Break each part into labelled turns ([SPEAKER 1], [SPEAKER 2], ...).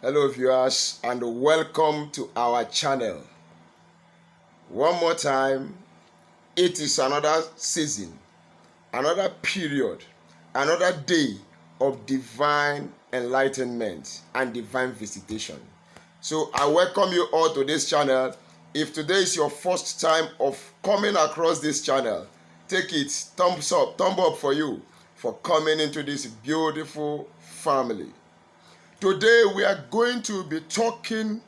[SPEAKER 1] Hello viewers and welcome to our channel. One more time, it is another season, another period, another day of divine enlightenment and divine visitation. So I welcome you all to this channel. If today is your first time of coming across this channel, take it, thumb up for you for coming into this beautiful family. Today we are going to be talking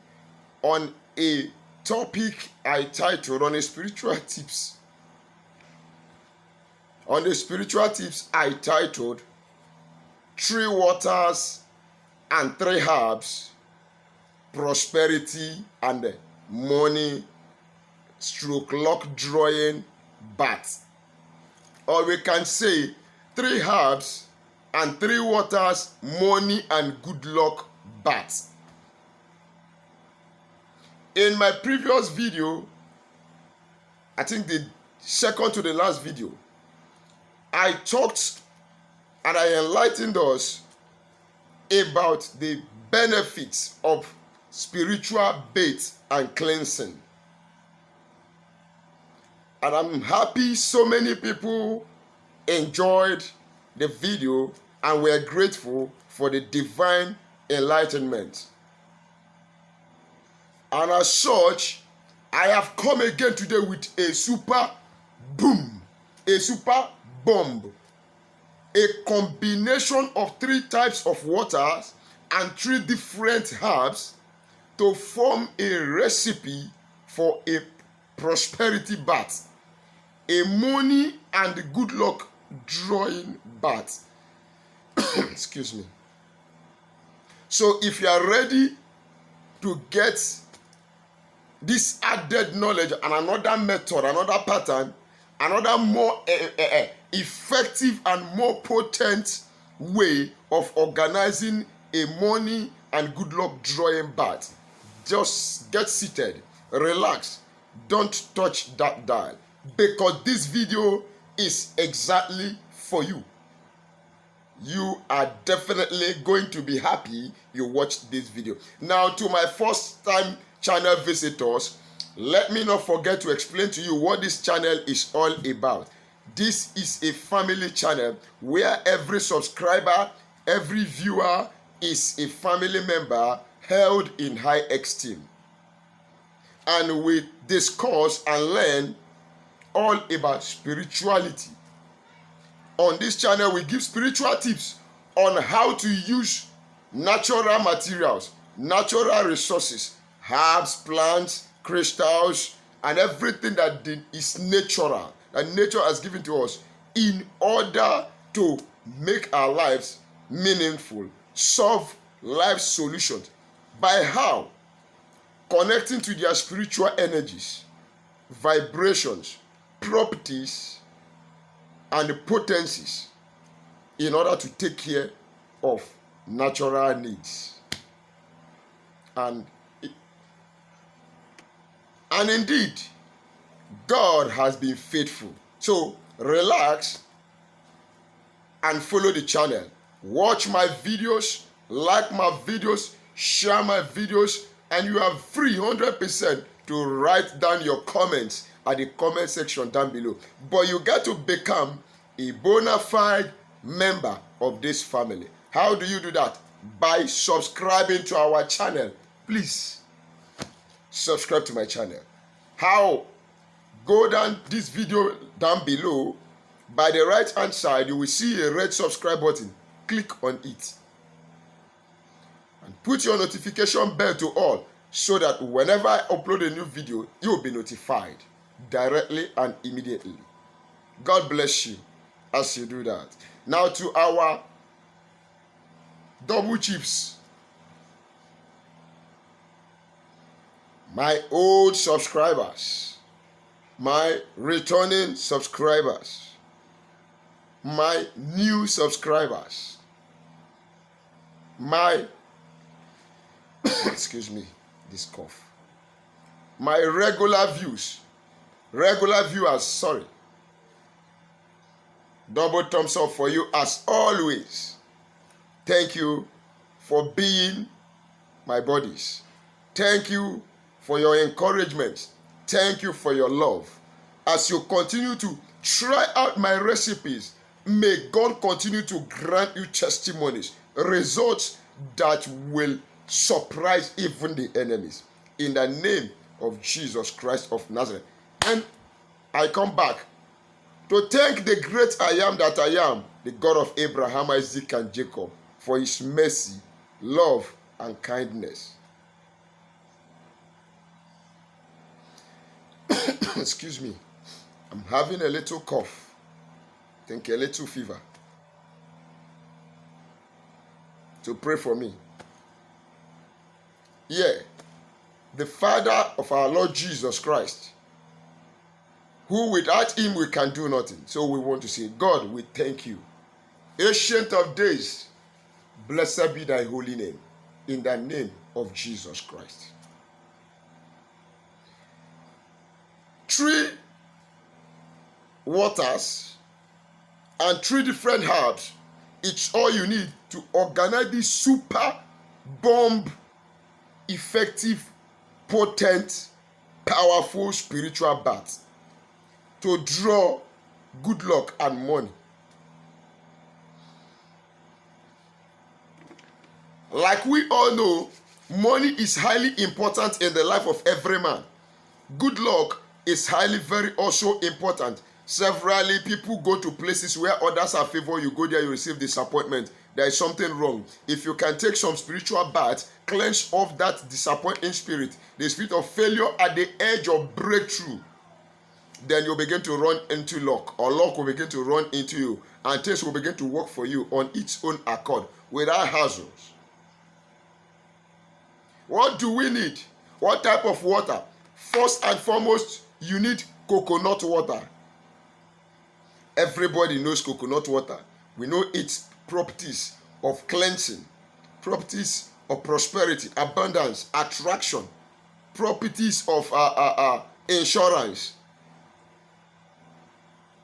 [SPEAKER 1] on a topic I titled On the spiritual tips I titled 3 waters and 3 herbs, prosperity and money / luck drawing bath. Or we can say 3 herbs and 3 waters, money and good luck bath. In my previous video, I think the second to the last video, I talked and I enlightened us about the benefits of spiritual bath and cleansing. And I'm happy so many people enjoyed the video and we are grateful for the divine enlightenment. And as such, I have come again today with a super bomb, a combination of 3 types of waters and 3 different herbs to form a recipe for a prosperity bath, a money and good luck drawing bath. Excuse me. So if you are ready to get this added knowledge and another method, another pattern, another more effective and more potent way of organizing a money and good luck drawing bath, just get seated, relax, don't touch that dial, because this video is exactly for you. You are definitely going to be happy you watched this video. Now, to my first time channel visitors, let me not forget to explain to you what this channel is all about. This is a family channel where every subscriber, every viewer is a family member held in high esteem. And we discuss and learn all about spirituality. On this channel, we give spiritual tips on how to use natural materials, natural resources, herbs, plants, crystals, and everything that is natural, that nature has given to us, in order to make our lives meaningful, solve life solutions. By how? Connecting to their spiritual energies, vibrations, properties, and the potencies in order to take care of natural needs. And indeed, God has been faithful. So relax and follow the channel. Watch my videos, like my videos, share my videos, and you are free 100% to write down your comments at the comment section down below. But you got to become a bona fide member of this family. How do you do that? By subscribing to our channel. Please subscribe to my channel. How? Go down this video down below. By the right hand side, you will see a red subscribe button. Click on it and put your notification bell to all, so that whenever I upload a new video, you will be notified directly and immediately. God bless you as you do that. Now to our double chiefs, my old subscribers, my returning subscribers, my new subscribers, my excuse me, this cough, my regular viewers, sorry. Double thumbs up for you as always. Thank you for being my bodies. Thank you for your encouragement. Thank you for your love. As you continue to try out my recipes, may God continue to grant you testimonies, results that will surprise even the enemies. In the name of Jesus Christ of Nazareth. And I come back to thank the great I am that I am, the God of Abraham, Isaac, and Jacob, for his mercy, love, and kindness. Excuse me. I'm having a little cough. I think a little fever. So pray for me. Yeah. The Father of our Lord Jesus Christ, who without him we can do nothing. So we want to say, God, we thank you. Ancient of days, blessed be thy holy name, in the name of Jesus Christ. 3 waters and 3 different herbs. It's all you need to organize this super bomb effective, potent, powerful spiritual bath to draw good luck and money. Like we all know, money is highly important in the life of every man. Good luck is highly very also important. Severally, people go to places where others are favored. You go there, you receive disappointment. There is something wrong. If you can take some spiritual bath, cleanse off that disappointing spirit, the spirit of failure at the edge of breakthrough, then you'll begin to run into luck, or luck will begin to run into you, and things will begin to work for you on its own accord without hassles. What do we need? What type of water? First and foremost, you need coconut water. Everybody knows coconut water. We know its properties of cleansing, properties of prosperity, abundance, attraction, properties of insurance,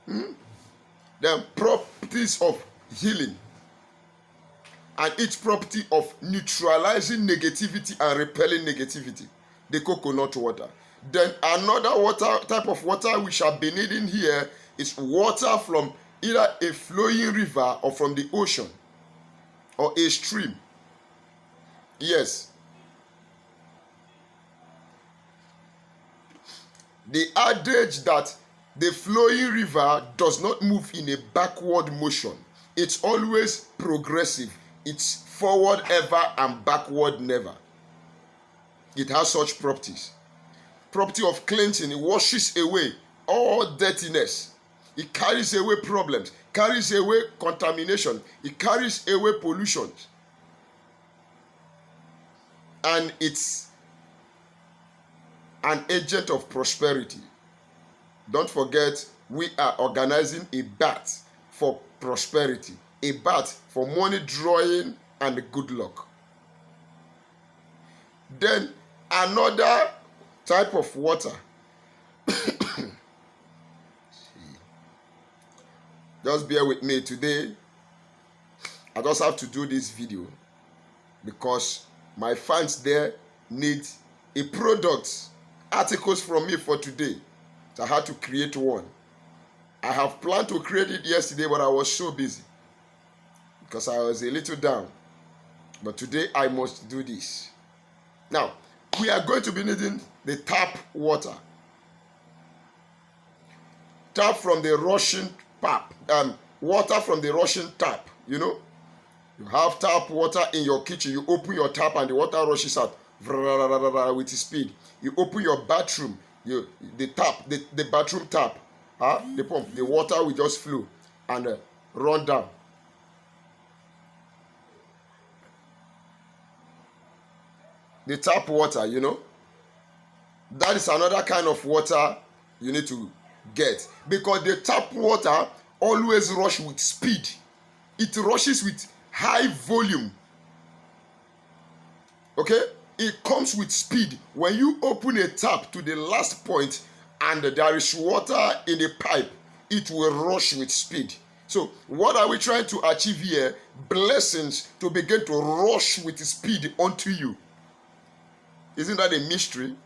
[SPEAKER 1] then properties of healing, and its property of neutralizing negativity and repelling negativity, the coconut water. Then another water type of water we shall be needing here is water from either a flowing river or from the ocean or a stream. Yes. The adage that the flowing river does not move in a backward motion. It's always progressive. It's forward ever and backward never. It has such properties. Property of cleansing. It washes away all dirtiness. It carries away problems, carries away contamination, it carries away pollution. And it's an agent of prosperity. Don't forget, we are organizing a bath for prosperity, a bath for money drawing and good luck. Then another type of water. Just bear with me today. I just have to do this video because my fans there need a product, articles from me for today. So I had to create one. I have planned to create it yesterday, but I was so busy because I was a little down. But today I must do this. Now, we are going to be needing the tap water. Tap from the Russian tap. Water from the Russian tap, you know. You have tap water in your kitchen. You open your tap and the water rushes out with speed. You open your bathroom, the bathroom tap, the pump, the water will just flow and run down. The tap water, you know, that is another kind of water you need to get, because the tap water always rush with speed. It rushes with high volume. Okay, it comes with speed. When you open a tap to the last point and there is water in the pipe, it will rush with speed. So what are we trying to achieve here? Blessings to begin to rush with speed onto you. Isn't that a mystery?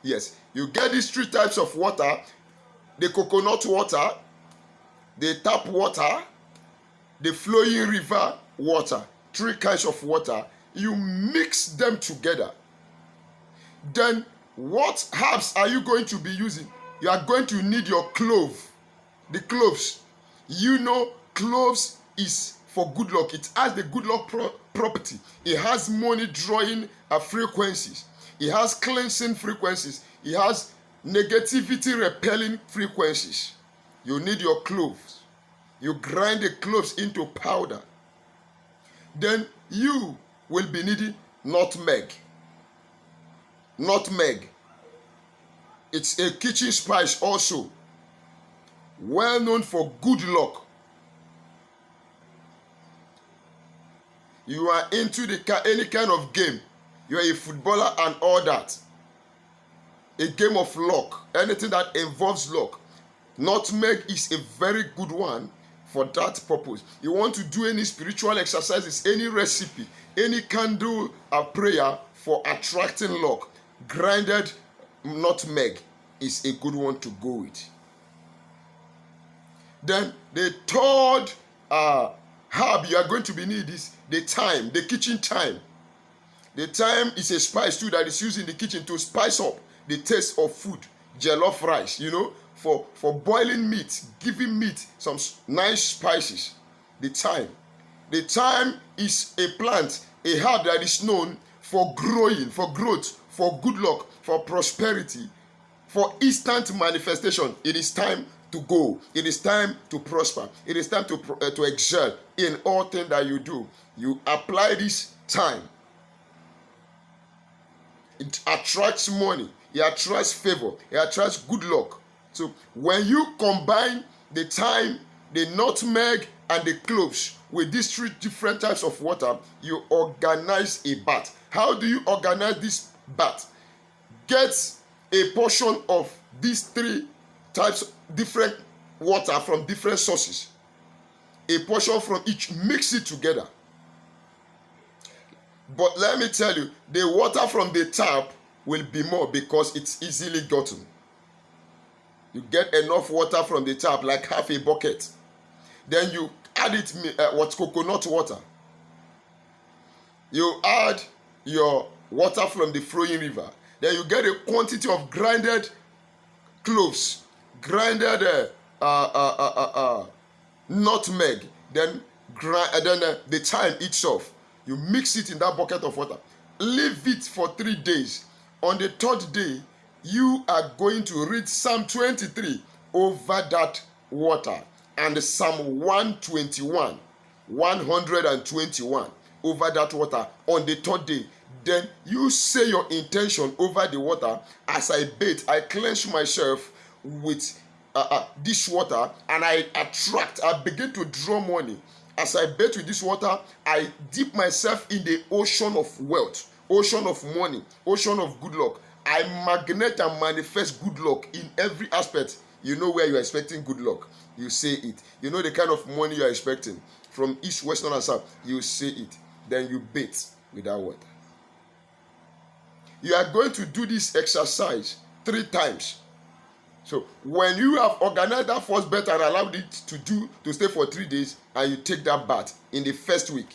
[SPEAKER 1] Yes. You get these 3 types of water: the coconut water, the tap water, the flowing river water. 3 kinds of water. You mix them together. Then what herbs are you going to be using? You are going to need your clove. The cloves. Cloves is for good luck. It has the good luck property. It has money drawing frequencies. It has cleansing frequencies. It has negativity repelling frequencies. You need your cloves. You grind the cloves into powder. Then you will be needing nutmeg. Nutmeg. It's a kitchen spice also. Well known for good luck. You are into any kind of game. You are a footballer and all that. A game of luck. Anything that involves luck. Nutmeg is a very good one for that purpose. You want to do any spiritual exercises, any recipe, any candle prayer for attracting luck. Grinded nutmeg is a good one to go with. Then the third herb you are going to be need is the thyme, the kitchen thyme. The thyme is a spice too that is used in the kitchen to spice up the taste of food. Jollof rice, for boiling meat, giving meat some nice spices. The thyme. The thyme is a plant, a herb that is known for growing, for growth, for good luck, for prosperity, for instant manifestation. It is time to go. It is time to prosper. It is time to excel in all things that you do. You apply this thyme. It attracts money. It attracts favor. It attracts good luck. So when you combine the thyme, the nutmeg, and the cloves with these 3 different types of water, you organize a bath. How do you organize this bath? Get a portion of these 3 types, different water from different sources. A portion from each, mix it together. But let me tell you, the water from the tap will be more because it's easily gotten. You get enough water from the tap, like half a bucket. Then you add it coconut water. You add your water from the flowing river. Then you get a quantity of grinded cloves, grinded nutmeg, then the thyme itself. You mix it in that bucket of water. Leave it for 3 days. On the 3rd day, you are going to read Psalm 23 over that water and Psalm 121 over that water on the 3rd day. Then you say your intention over the water. As I bathe, I cleanse myself with this water, and I begin to draw money. As I bathe with this water, I dip myself in the ocean of wealth, ocean of money, ocean of good luck. I magnate and manifest good luck in every aspect. You know where you are expecting good luck, you say it. You know the kind of money you are expecting from east, west, north, and south, you say it. Then you bathe with that water. You are going to do this exercise 3 times. So when you have organized that first bath and allowed it to stay for 3 days, and you take that bath in the first week,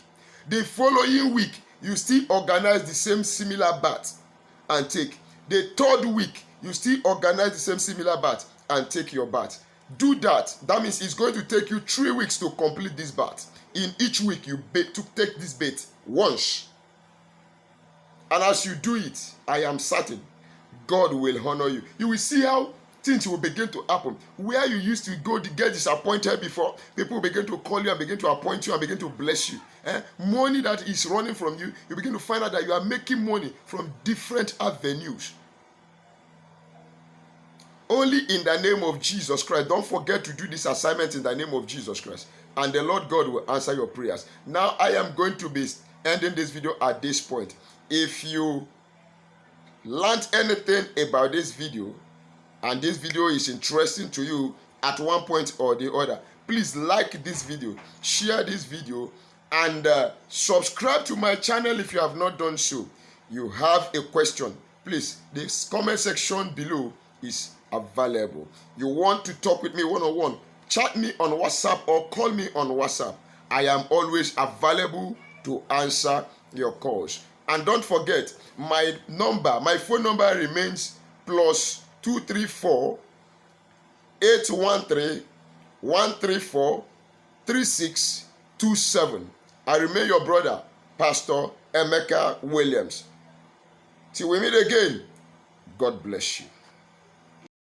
[SPEAKER 1] the following week you still organize the same similar bath and take. The 3rd week you still organize the same similar bath and take your bath. Do that. That means it's going to take you 3 weeks to complete this bath. In each week you take this bath once. And as you do it, I am certain God will honor you. You will see how things will begin to happen. Where you used to go to get disappointed before, people will begin to call you and begin to appoint you and begin to bless you. Money that is running from you, you begin to find out that you are making money from different avenues. Only in the name of Jesus Christ. Don't forget to do this assignment in the name of Jesus Christ. And the Lord God will answer your prayers. Now I am going to be ending this video at this point. If you learned anything about this video, and this video is interesting to you at one point or the other, please like this video, share this video, and subscribe to my channel if you have not done so. You have a question, please, the comment section below is available. You want to talk with me one-on-one, chat me on WhatsApp or call me on WhatsApp. I am always available to answer your calls. And don't forget, my phone number remains +234 813 134 3627. I remain your brother, Pastor Emeka Williams. Till we meet again, God bless you.